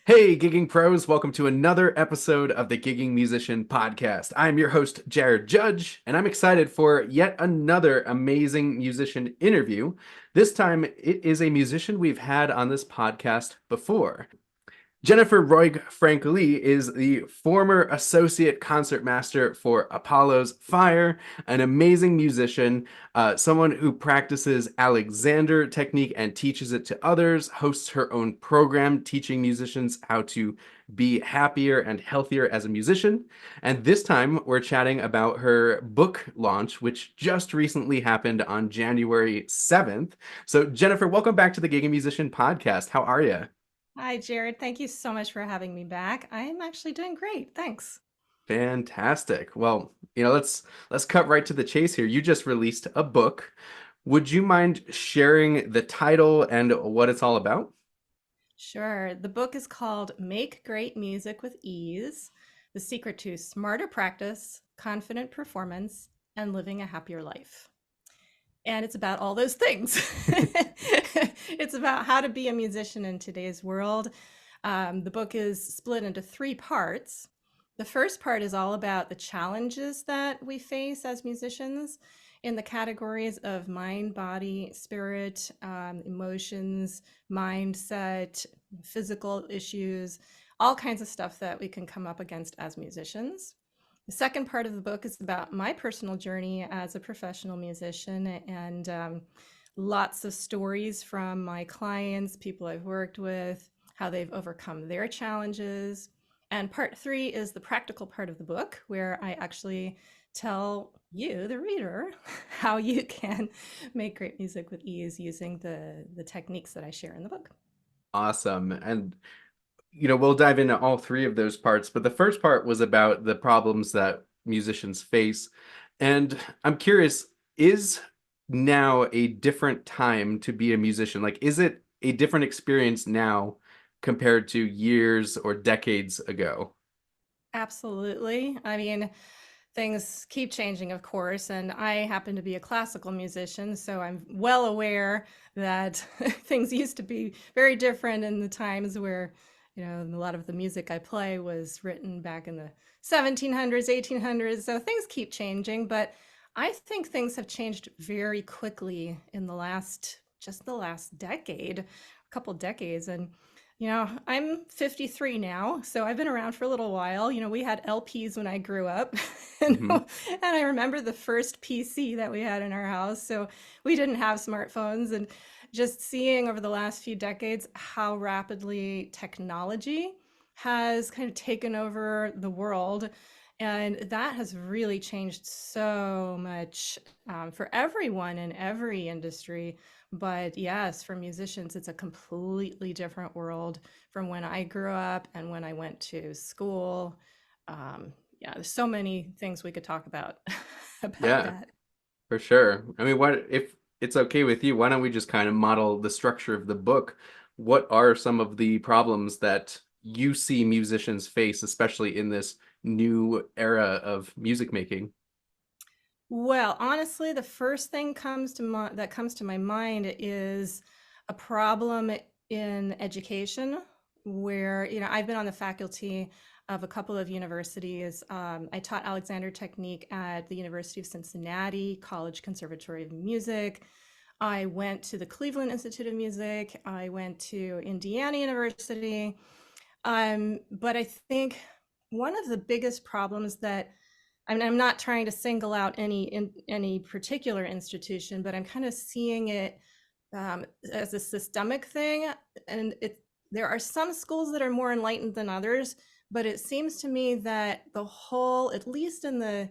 Hey, gigging pros, welcome to another episode of the Gigging Musician Podcast. I'm your host, Jared Judge, and I'm excited for yet another amazing musician interview. This time, it is a musician we've had on this podcast before. Jennifer Roig-Francoli is the former associate concertmaster for Apollo's Fire, an amazing musician, someone who practices Alexander technique and teaches it to others, hosts her own program teaching musicians how to be happier and healthier as a musician. And this time we're chatting about her book launch, which just recently happened on January 7th. So Jennifer, welcome back to the Gigging Musician Podcast. How are you? Hi, Jared. Thank you so much for having me back. I am actually doing great. Thanks. Fantastic. Well, let's cut right to the chase here. You just released a book. Would you mind sharing the title and what it's all about? Sure. The book is called Make Great Music with Ease: The Secret to Smarter Practice, Confident Performance, and Living a Happier Life. And it's about all those things. It's about how to be a musician in today's world. The book is split into three parts. The first part is all about the challenges that we face as musicians in the categories of mind, body, spirit, emotions, mindset, physical issues, all kinds of stuff that we can come up against as musicians. The second part of the book is about my personal journey as a professional musician and lots of stories from my clients, people I've worked with, how they've overcome their challenges. And part three is the practical part of the book, where I actually tell you, the reader, how you can make great music with ease using the techniques that I share in the book. Awesome. And we'll dive into all three of those parts, but the first part was about the problems that musicians face. And I'm curious, is now a different time to be a musician? Like, is it a different experience now compared to years or decades ago? Absolutely. I mean, things keep changing, of course, and I happen to be a classical musician, so I'm well aware that things used to be very different in the times where, a lot of the music I play was written back in the 1700s, 1800s. So things keep changing, but I think things have changed very quickly in just the last decade, a couple decades. And I'm 53 now, so I've been around for a little while. We had LPs when I grew up, and, Hmm. and I remember the first PC that we had in our house. So we didn't have smartphones, and just seeing over the last few decades how rapidly technology has kind of taken over the world. And that has really changed so much for everyone in every industry. But yes, for musicians, it's a completely different world from when I grew up and when I went to school. Yeah, there's so many things we could talk about about Yeah. that. For sure. I mean, what if it's okay with you, why don't we just kind of model the structure of the book? What are some of the problems that you see musicians face, especially in this new era of music making? Well, honestly, the first thing that comes to my mind is a problem in education where, I've been on the faculty of a couple of universities. I taught Alexander Technique at the University of Cincinnati College Conservatory of Music. I went to the Cleveland Institute of Music. I went to Indiana University. But I think one of the biggest problems that I'm not trying to single out any particular institution, but I'm kind of seeing it as a systemic thing. And there are some schools that are more enlightened than others, but it seems to me that the whole, at least in the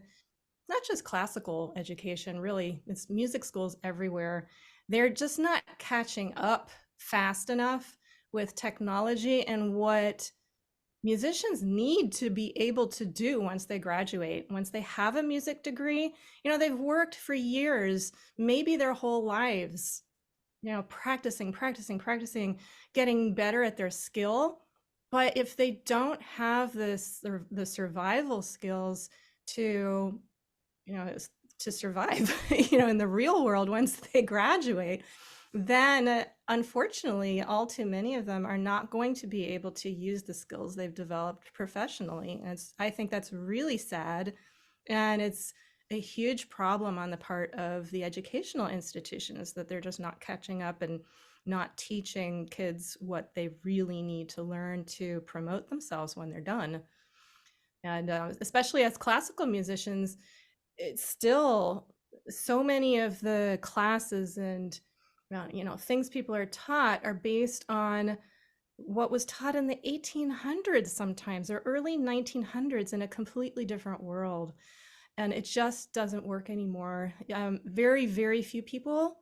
not just classical education, really, it's music schools everywhere. They're just not catching up fast enough with technology and what musicians need to be able to do once they graduate. Once they have a music degree, they've worked for years, maybe their whole lives, practicing, getting better at their skill. But if they don't have the survival skills to, you know, to survive, in the real world once they graduate, then unfortunately, all too many of them are not going to be able to use the skills they've developed professionally. And I think that's really sad. And it's a huge problem on the part of the educational institutions that they're just not catching up and not teaching kids what they really need to learn to promote themselves when they're done. And especially as classical musicians, it's still so many of the classes and things people are taught are based on what was taught in the 1800s sometimes or early 1900s in a completely different world, and it just doesn't work anymore. Very, very few people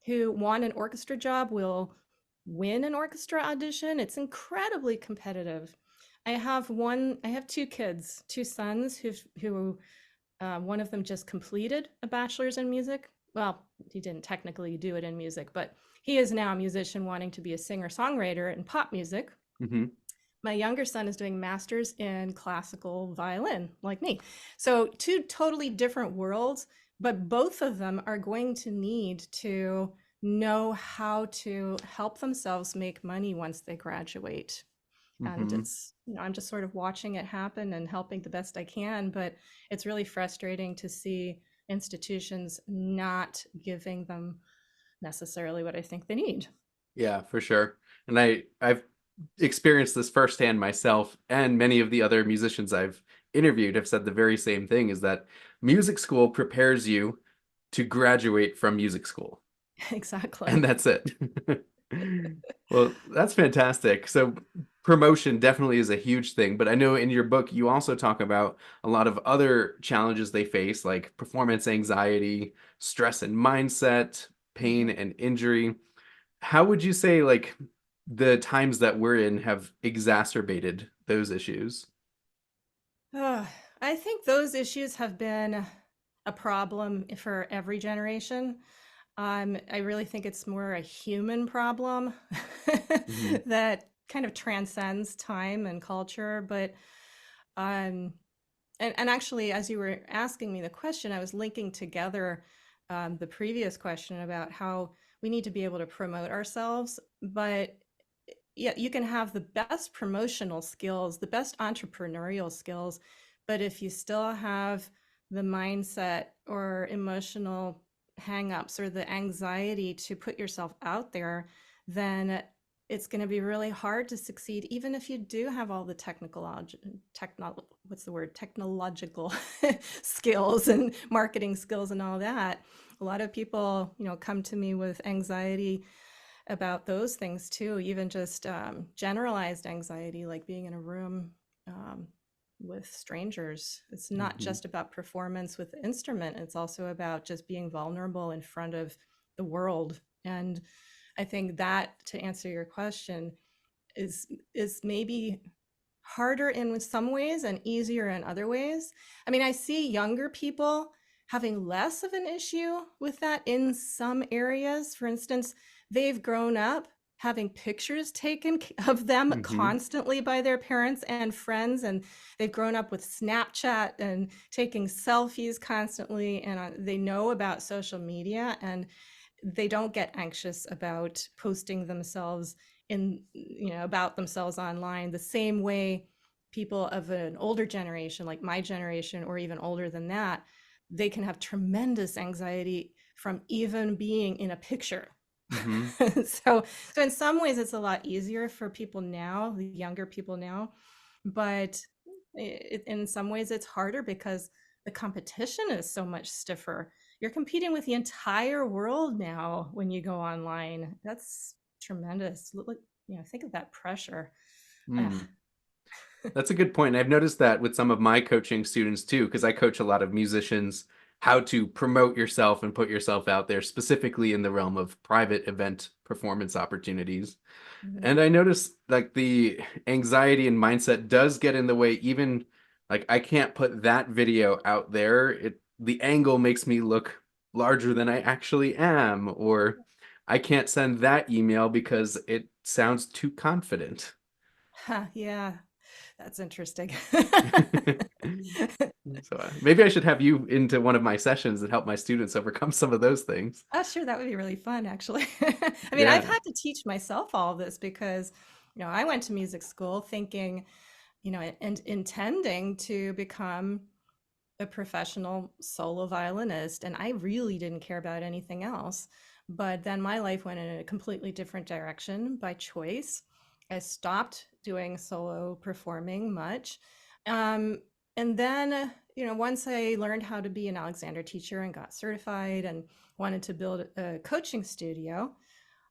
who want an orchestra job will win an orchestra audition. It's incredibly competitive. I have two kids, two sons who one of them just completed a bachelor's in music. Well, he didn't technically do it in music, but he is now a musician wanting to be a singer songwriter in pop music. Hmm. My younger son is doing masters in classical violin, like me. So, two totally different worlds, but both of them are going to need to know how to help themselves make money once they graduate. And Hmm. I'm just sort of watching it happen and helping the best I can, but it's really frustrating to see institutions not giving them necessarily what I think they need. Yeah, for sure. And I've experienced this firsthand myself, and many of the other musicians I've interviewed have said the very same thing, is that music school prepares you to graduate from music school, and Exactly. that's it. Well, that's fantastic. So promotion definitely is a huge thing, but I know in your book you also talk about a lot of other challenges they face, like performance anxiety, stress and mindset, pain Mhm. and injury. How would you say like the times that we're in have exacerbated those issues? Ugh, I think those issues have been a problem for every generation. I really think it's more a human problem Hmm. that kind of transcends time and culture. But um, and actually, as you were asking me the question, I was linking together the previous question about how we need to be able to promote ourselves. But yeah, you can have the best promotional skills, the best entrepreneurial skills, but if you still have the mindset or emotional hangups or the anxiety to put yourself out there, then it's going to be really hard to succeed, even if you do have all the technological skills and marketing skills and all that. A lot of people, come to me with anxiety about those things too, even just generalized anxiety, like being in a room um, with strangers. It's not Hmm. just about performance with the instrument, it's also about just being vulnerable in front of the world. And I think that, to answer your question, is is maybe harder in some ways and easier in other ways. I mean, I see younger people having less of an issue with that in some areas. For instance, they've grown up having pictures taken of them Hmm. constantly by their parents and friends, and they've grown up with Snapchat and taking selfies constantly, and they know about social media, and they don't get anxious about posting themselves about themselves online the same way people of an older generation, like my generation or even older than that, they can have tremendous anxiety from even being in a picture. Hmm. so so in some ways it's a lot easier for people now, the younger people now, but in some ways it's harder because the competition is so much stiffer. You're competing with the entire world now when you go online. That's tremendous. Look, think of that pressure. Ugh. Mm. That's a good point. And I've noticed that with some of my coaching students too, because I coach a lot of musicians, how to promote yourself and put yourself out there, specifically in the realm of private event performance opportunities. Mhm. And I noticed like the anxiety and mindset does get in the way, even like I can't put that video out there. The angle makes me look larger than I actually am, or I can't send that email because it sounds too confident. Huh, yeah. That's interesting. So maybe I should have you into one of my sessions and help my students overcome some of those things. Oh, sure, that would be really fun, actually. I mean, I've Yeah. had to teach myself all of this because, I went to music school thinking, and intending to become a professional solo violinist, and I really didn't care about anything else. But then my life went in a completely different direction by choice. I stopped doing solo performing much. Um, and then, once I learned how to be an Alexander teacher and got certified and wanted to build a coaching studio,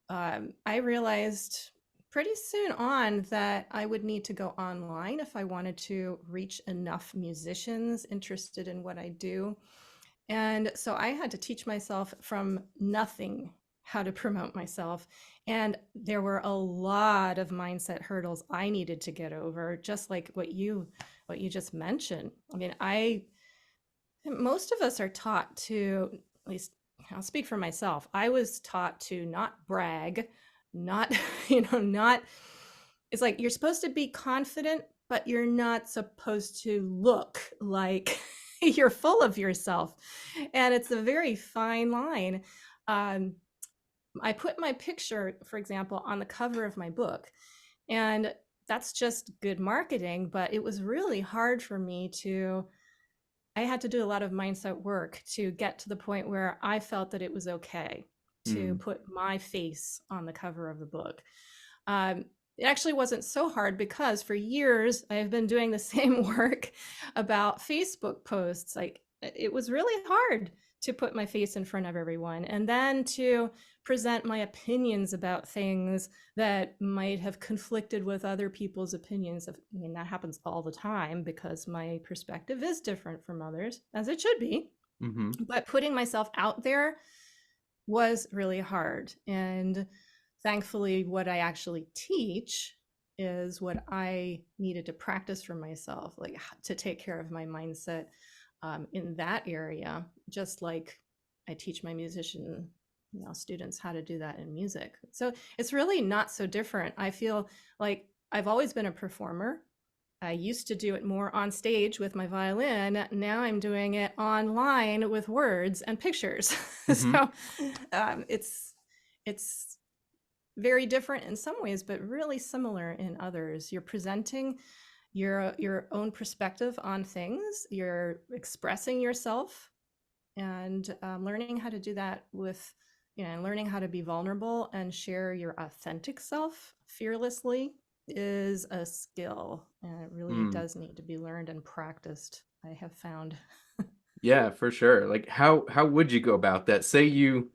I realized pretty soon on that I would need to go online if I wanted to reach enough musicians interested in what I do. And so I had to teach myself from nothing how to promote myself. And there were a lot of mindset hurdles I needed to get over, just like what you just mentioned. I mean, I most of us are taught to, at least I'll speak for myself. I was taught to not brag, not, not, it's like you're supposed to be confident, but you're not supposed to look like you're full of yourself. And it's a very fine line. Um, I put my picture, for example, on the cover of my book, and that's just good marketing, but it was really hard for me to I had to do a lot of mindset work to get to the point where I felt that it was okay to Mm. put my face on the cover of the book. Um, it actually wasn't so hard because for years I have been doing the same work about Facebook posts. Like it was really hard to put my face in front of everyone and then to present my opinions about things that might have conflicted with other people's opinions. I mean, that happens all the time because my perspective is different from others, as it should be. Hmm. But putting myself out there was really hard. And thankfully, what I actually teach is what I needed to practice for myself, like to take care of my mindset in that area, just like I teach my musician students how to do that in music. So it's really not so different. I feel like I've always been a performer. I used to do it more on stage with my violin. Now I'm doing it online with words and pictures. Hmm. So it's very different in some ways, but really similar in others. You're presenting your own perspective on things. You're expressing yourself and learning how to do that with learning how to be vulnerable and share your authentic self fearlessly is a skill, and it really Mm. does need to be learned and practiced, I have found. Yeah, for sure. Like how would you go about that? Say you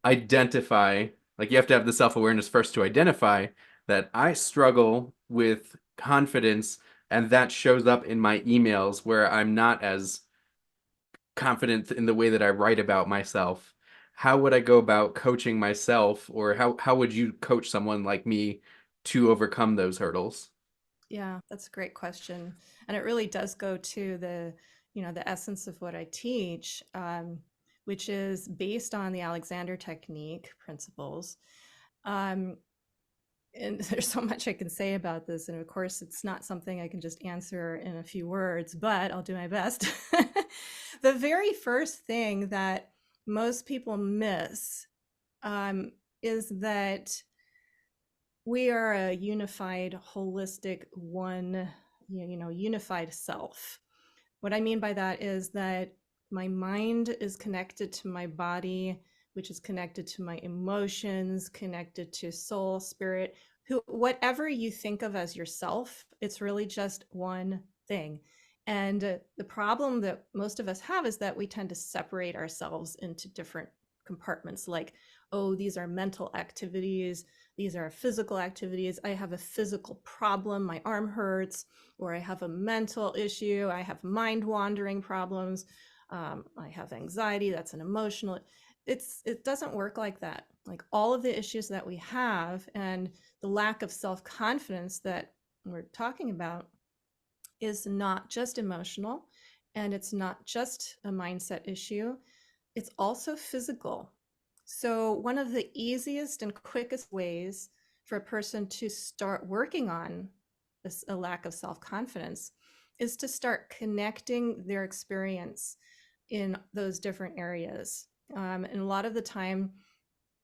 identify, like you have to have the self-awareness first to identify that I struggle with confidence and that shows up in my emails where I'm not as confident in the way that I write about myself. How would I go about coaching myself, or how would you coach someone like me to overcome those hurdles? Yeah, that's a great question, and it really does go to the essence of what I teach, which is based on the Alexander technique principles. um, and there's so much I can say about this. And of course, it's not something I can just answer in a few words, but I'll do my best. The very first thing that most people miss um, is that we are a unified, holistic, one, unified self. What I mean by that is that my mind is connected to my body, which is connected to my emotions, connected to soul, spirit, whatever you think of as yourself, it's really just one thing. And the problem that most of us have is that we tend to separate ourselves into different compartments, like, oh, these are mental activities, these are physical activities. I have a physical problem, my arm hurts, or I have a mental issue, I have mind wandering problems, I have anxiety, that's an emotional. It doesn't work like that. Like all of the issues that we have and the lack of self-confidence that we're talking about is not just emotional, and it's not just a mindset issue, it's also physical. So one of the easiest and quickest ways for a person to start working on a lack of self-confidence, is to start connecting their experience in those different areas. And a lot of the time,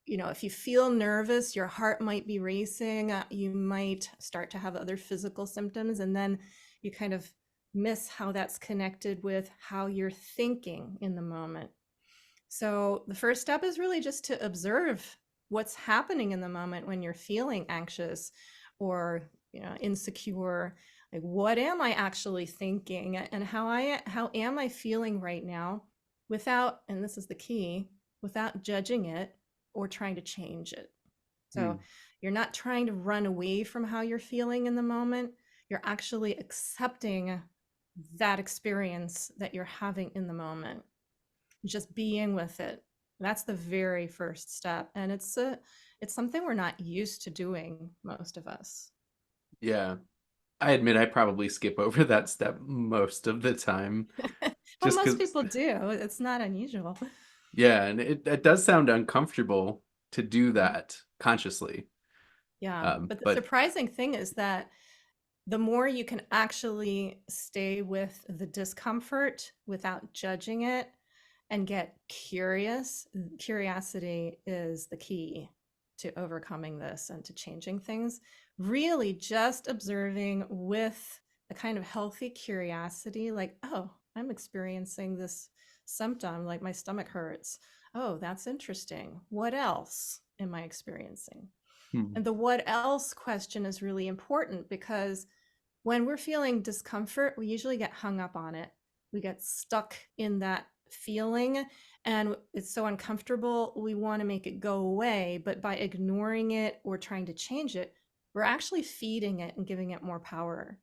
if you feel nervous, your heart might be racing, you might start to have other physical symptoms, and then you kind of miss how that's connected with how you're thinking in the moment. So the first step is really just to observe what's happening in the moment when you're feeling anxious or insecure. Like, what am I actually thinking, and how am I feeling right now, without, and this is the key, without judging it or trying to change it. So Mm. you're not trying to run away from how you're feeling in the moment. You're actually accepting that experience that you're having in the moment, just being with it. That's the very first step, and it's something we're not used to doing, most of us. Yeah. I admit I probably skip over that step most of the time Well, just most because, people do. It's not unusual. yeah, and it does sound uncomfortable to do Mhm. that consciously. Yeah, but the But surprising thing is that the more you can actually stay with the discomfort without judging it and get curious, curiosity is the key to overcoming this and to changing things. Really, just observing with a kind of healthy curiosity, like, oh, I'm experiencing this symptom, like my stomach hurts. Oh, that's interesting. What else am I experiencing? hmm, And the what else question is really important, because when we're feeling discomfort, we usually get hung up on it. We get stuck in that feeling, and it's so uncomfortable. We want to make it go away. But by ignoring it or trying to change it, we're actually feeding it and giving it more power.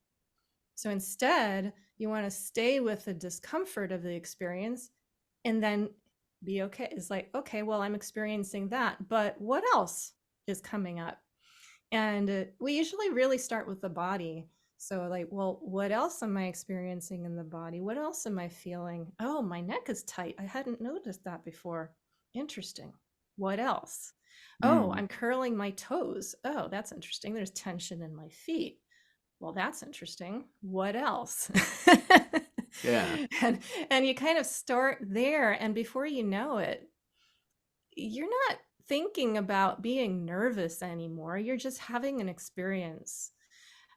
So instead, you want to stay with the discomfort of the experience and then be okay. It's like, okay, well, I'm experiencing that, but what else is coming up? And we usually really start with the body. So, like, well, what else am I experiencing in the body? What else am I feeling? Oh, my neck is tight. I hadn't noticed that before. Interesting. What else? Oh, hmm, I'm curling my toes. Oh, that's interesting. There's tension in my feet. Well, that's interesting. What else? yeah. and and you kind of start there, and before you know it, you're not thinking about being nervous anymore. You're just having an experience.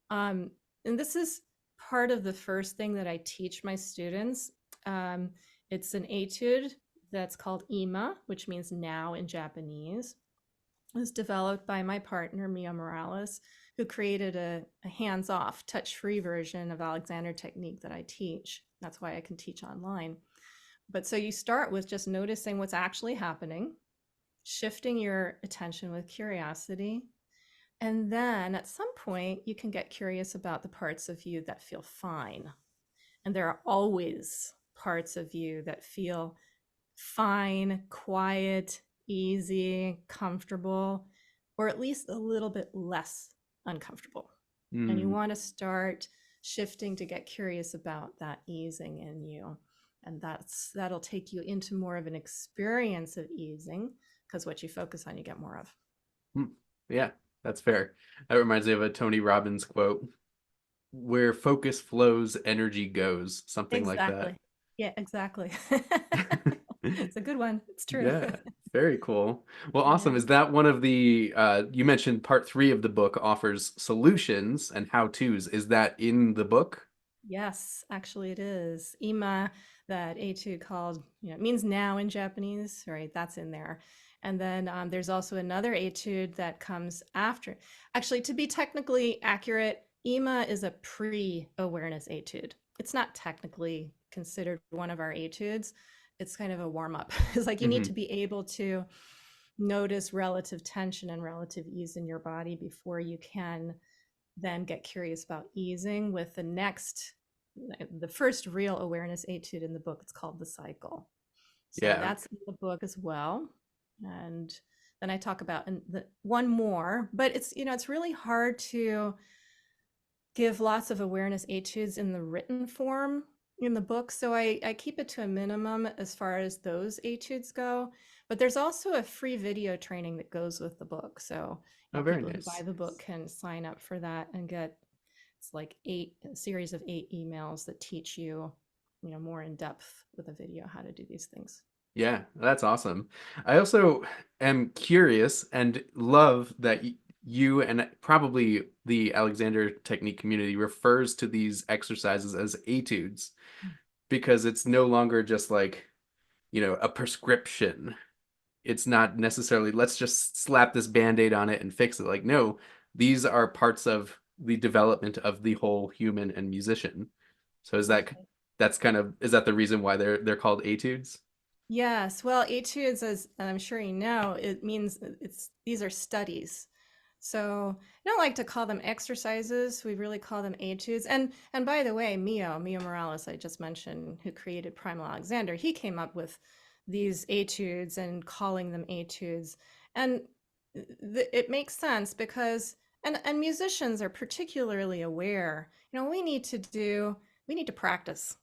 Um, and this is part of the first thing that I teach my students. Um, it's an etude that's called IMA, which means now in Japanese. It was developed by my partner, Mia Morales, who created a hands off, touch free version of Alexander technique that I teach. That's why I can teach online. But so you start with just noticing what's actually happening, shifting your attention with curiosity. And then at some point, you can get curious about the parts of you that feel fine. And there are always parts of you that feel fine, quiet, easy, comfortable, or at least a little bit less uncomfortable. And you Mm, want to start shifting to get curious about that easing in you. And that'll take you into more of an experience of easing, because what you focus on, you get more of. hmm. Yeah, that's fair. That reminds me of a Tony Robbins quote: "Where focus flows, energy goes." Something like that. Exactly. Yeah, exactly. It's a good one. It's true. Yeah, very cool. Well, awesome. Yeah. Is that one of the you mentioned part three of the book offers solutions and how-tos. Is that in the book? Yes, actually it is. Ima, that etude called, it means now in Japanese, right? That's in there. And then there's also another etude that comes after. Actually, to be technically accurate, Ima is a pre-awareness etude. It's not technically considered one of our etudes. It's kind of a warm-up. It's like you need Hmm. to be able to notice relative tension and relative ease in your body before you can then get curious about easing with the first real awareness etude in the book. It's called The Cycle. So Yeah. that's in the book as well. And then I talk about one more, but it's really hard to give lots of awareness etudes in the written form in the book. So I keep it to a minimum as far as those etudes go. But there's also a free video training that goes with the book. So Oh, very people who buy nice. the book can sign up for that and get It's like a series of 8 emails that teach you, more in depth with a video how to do these things. Yeah, that's awesome. I also am curious and love that you and probably the Alexander Technique community refers to these exercises as etudes because it's no longer just like, a prescription. It's not necessarily let's just slap this band-aid on it and fix it. Like, no, these are parts of the development of the whole human and musician. So Exactly. that's kind of is that the reason why they're called etudes? Yes, well, etudes, as I'm sure you know, it means these are studies. So I don't like to call them exercises. We really call them etudes. And by the way, Mio Morales, I just mentioned, who created Primal Alexander, he came up with these etudes and calling them etudes. And it makes sense because and musicians are particularly aware. We need to practice.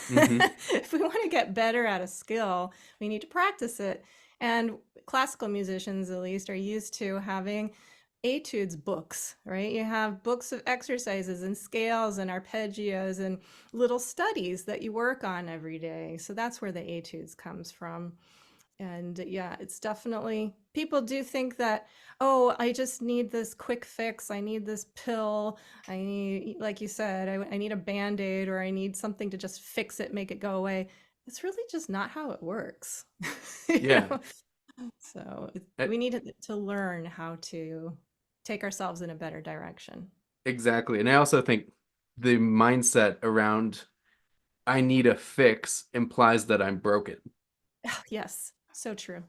Hmm. If we want to get better at a skill, we need to practice it. And classical musicians, at least, are used to having etudes books, right? You have books of exercises and scales and arpeggios and little studies that you work on every day. So that's where the etudes comes from. And yeah, it's definitely, people do think that, oh, I just need this quick fix. I need this pill. I need, like you said, I need a band-aid, or I need something to just fix it, make it go away. It's really just not how it works. you Yeah. know? So Uh, we need to learn how to take ourselves in a better direction. Exactly. And I also think the mindset around I need a fix implies that I'm broken. Yes, so true.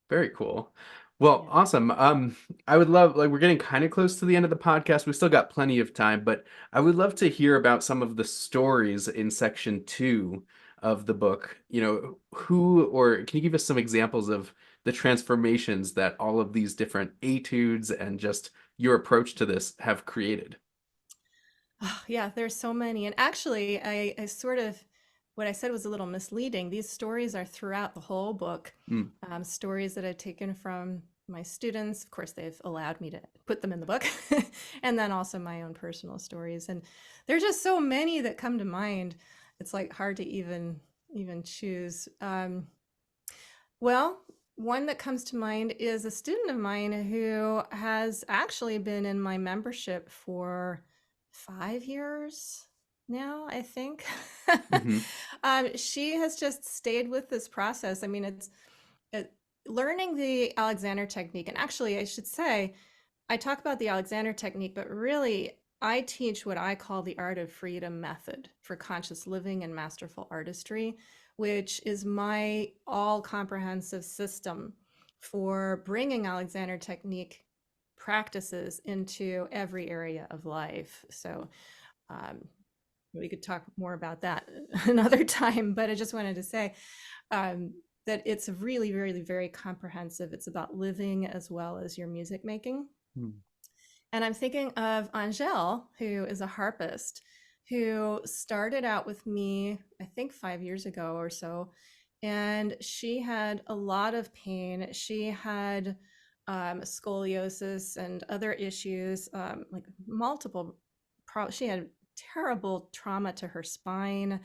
Very cool. Well, Yeah. awesome. I would love, like, we're getting kind of close to the end of the podcast. We still got plenty of time, but I would love to hear about some of the stories in section 2 of the book. Who, or can you give us some examples of the transformations that all of these different etudes and just your approach to this have created? Oh, yeah, there's so many. And actually, I sort of, what I said was a little misleading. These stories are throughout the whole book, Mm, stories that I've taken from my students. Of course, they've allowed me to put them in the book, and then also my own personal stories. And there's just so many that come to mind. It's like hard to even choose. Well, one that comes to mind is a student of mine who has actually been in my membership for 5 years now, I think. hmm She has just stayed with this process. I mean, it, learning the Alexander technique, and actually, I should say, I talk about the Alexander technique, but really, I teach what I call the art of freedom method for conscious living and masterful artistry, which is my all comprehensive system for bringing Alexander technique practices into every area of life. So, um, we could talk more about that another time, but I just wanted to say um, that it's really, really very comprehensive. It's about living as well as your music making. And I'm thinking of Angèle, who is a harpist, who started out with me, I think 5 years ago or so. And she had a lot of pain. She had scoliosis and other issues, like multiple, she had terrible trauma to her spine.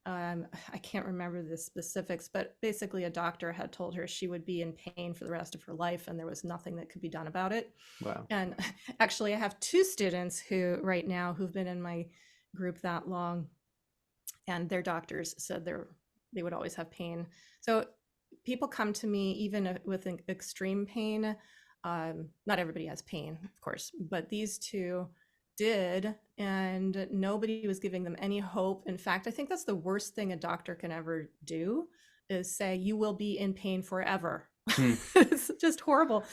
I can't remember the specifics, but basically, a doctor had told her she would be in pain for the rest of her life, and there was nothing that could be done about it. Wow. And actually, I have two students who, right now, who've been in my group that long, and their doctors said they would always have pain. So people come to me even with an extreme pain. Not everybody has pain, of course, but these two did, and nobody was giving them any hope. In fact, I think that's the worst thing a doctor can ever do, is say you will be in pain forever. Hmm. It's just horrible.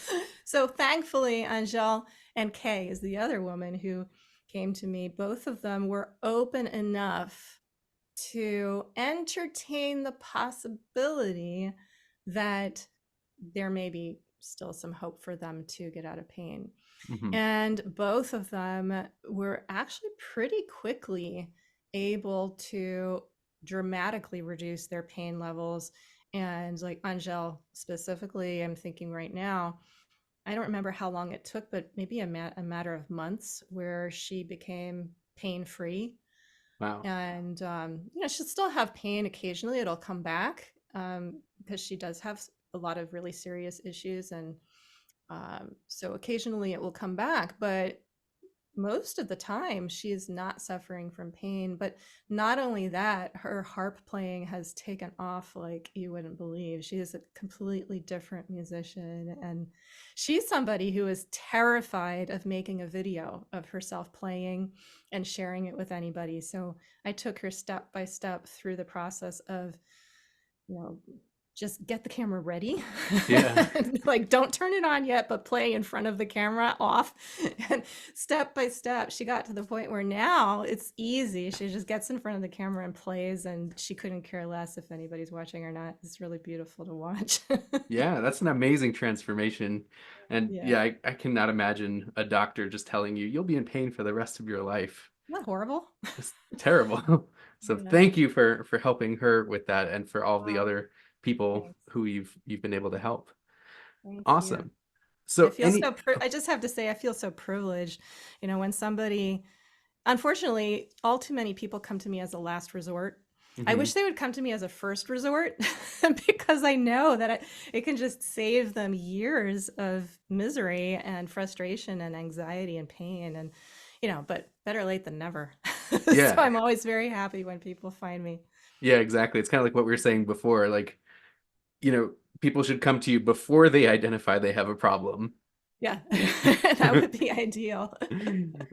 So thankfully, Angel and Kay is the other woman who came to me. Both of them were open enough to entertain the possibility that there may be still some hope for them to get out of pain. Hmm. And both of them were actually pretty quickly able to dramatically reduce their pain levels. And like Angel specifically, I'm thinking right now, I don't remember how long it took, but maybe a matter of months where she became pain free. Wow. And, she'll still have pain occasionally. It'll come back because she does have a lot of really serious issues. And so occasionally it will come back. But most of the time she is not suffering from pain. But not only that, her harp playing has taken off like you wouldn't believe. She is a completely different musician, and she's somebody who is terrified of making a video of herself playing and sharing it with anybody. So I took her step by step through the process of, you know, just get the camera ready. Yeah. Like, don't turn it on yet, but play in front of the camera off. And step by step, she got to the point where now it's easy. She just gets in front of the camera and plays, and she couldn't care less if anybody's watching or not. It's really beautiful to watch. Yeah, that's an amazing transformation. And Yeah. yeah, I cannot imagine a doctor just telling you you'll be in pain for the rest of your life. Not horrible. It's terrible. So Yeah. thank you for helping her with that and for all the Oh, other people thanks. who you've been able to help. Thank you. Awesome. I So feel any I just have to say, I feel so privileged, when somebody, unfortunately, all too many people come to me as a last resort. I Mhm. wish they would come to me as a first resort because I know that it can just save them years of misery and frustration and anxiety and pain. And, but better late than never. So Yeah. I'm always very happy when people find me. Yeah, exactly. It's kind of like what we were saying before, like, people should come to you before they identify they have a problem. Yeah, that would be ideal.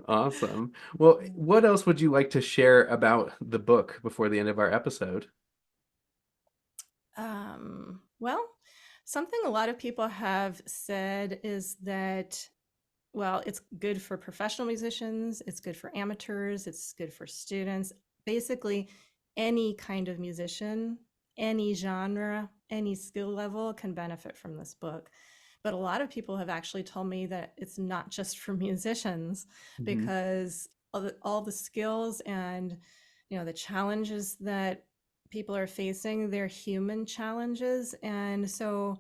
Awesome. Well, what else would you like to share about the book before the end of our episode? Well, something a lot of people have said is that, well, it's good for professional musicians, it's good for amateurs, it's good for students. Basically, any kind of musician, any genre, any skill level can benefit from this book. But a lot of people have actually told me that it's not just for musicians, Mhm. because all the skills and, the challenges that people are facing, they're human challenges. And so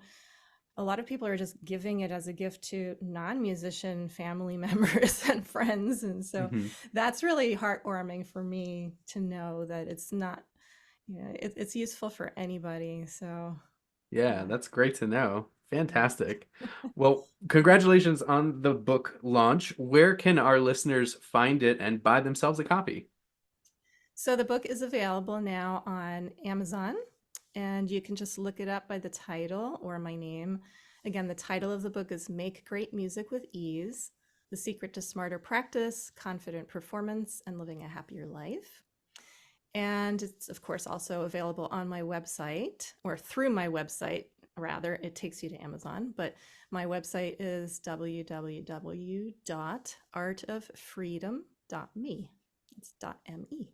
a lot of people are just giving it as a gift to non-musician family members and friends. And so Mhm. that's really heartwarming for me to know that it's not, it's useful for anybody. So Yeah, yeah. that's great to know. Yeah. Fantastic. Well, congratulations on the book launch. Where can our listeners find it and buy themselves a copy? So the book is available now on Amazon, and you can just look it up by the title or my name. Again, the title of the book is Make Great Music with Ease: The Secret to Smarter Practice, Confident Performance, and Living a Happier Life. And it's, of course, also available on my website, or through my website, rather. It takes you to Amazon, but my website is www.artoffreedom.me. It's .me.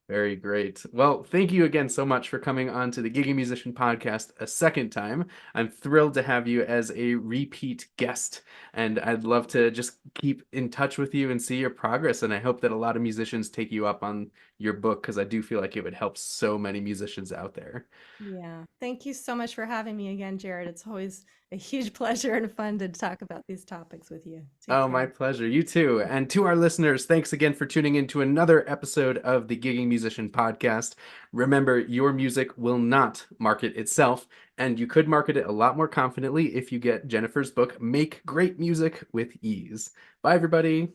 Very great. Well, thank you again so much for coming on to the Gigging Musician podcast a second time. I'm thrilled to have you as a repeat guest, and I'd love to just keep in touch with you and see your progress. And I hope that a lot of musicians take you up on your book because I do feel like it would help so many musicians out there. Yeah. Thank you so much for having me again, Jared. It's always a huge pleasure and fun to talk about these topics with you. Take Oh, my care. pleasure. You too. And to our listeners, thanks again for tuning in to another episode of the Gigging Musician podcast. Remember, your music will not market itself, and you could market it a lot more confidently if you get Jennifer's book, Make Great Music with Ease. Bye, everybody.